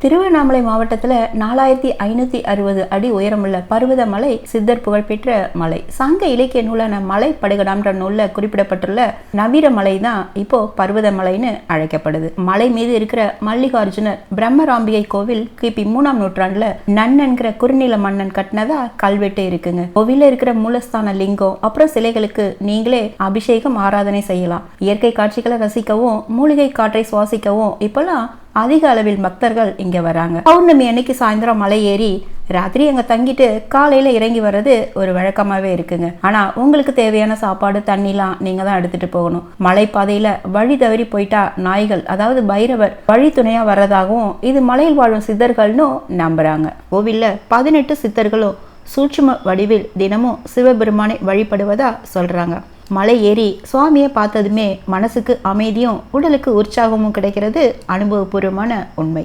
திருவண்ணாமலை மாவட்டத்தில் 4560 அடி உயரமுள்ள பர்வதமலை சித்தர் புகழ்பெற்ற மலை. சங்க இலக்கிய நூலான மலை படுகடாம்ன்ற நூலில் குறிப்பிடப்பட்டுள்ள நவீர மலை தான் இப்போ பர்வதமலைன்னு அழைக்கப்படுது. மலை மீது இருக்கிற மல்லிகார்ஜுனர் பிரம்மராம்பிகை கோவில் கிபி 3ஆம் நூற்றாண்டுல நன்னன்கிற குறுநில மன்னன் கட்டினதா கல்வெட்டு இருக்குங்க. கோவில இருக்கிற மூலஸ்தான லிங்கம் அப்புறம் சிலைகளுக்கு நீங்களே அபிஷேகம் ஆராதனை செய்யலாம். இயற்கை காட்சிகளை ரசிக்கவும் மூலிகை காற்றை சுவாசிக்கவும் இப்பெல்லாம் அதிக அளவில் பக்தர்கள் இங்க வராங்க. பௌர்ணமி அன்னைக்கு சாயந்தரம் மலை ஏறி ராத்திரி அங்க தங்கிட்டு காலையில இறங்கி வர்றது ஒரு வழக்கமாவே இருக்குங்க. ஆனா உங்களுக்கு தேவையான சாப்பாடு தண்ணிலாம் நீங்க தான் எடுத்துட்டு போகணும். மலை பாதையில வழி தவறி போயிட்டா நாய்கள், அதாவது பைரவர் வழி துணையா வர்றதாகவும் இது மலையில் வாழும் சித்தர்கள்னு நம்புறாங்க. கோவில்ல 18 சித்தர்களும் சூட்சும வடிவில் தினமும் சிவபெருமானை வழிபடுவதா சொல்றாங்க. மலை ஏறி சுவாமியை பார்த்ததுமே மனசுக்கு அமைதியும் உடலுக்கு உற்சாகமும் கிடைக்கிறது அனுபவபூர்வமான உண்மை.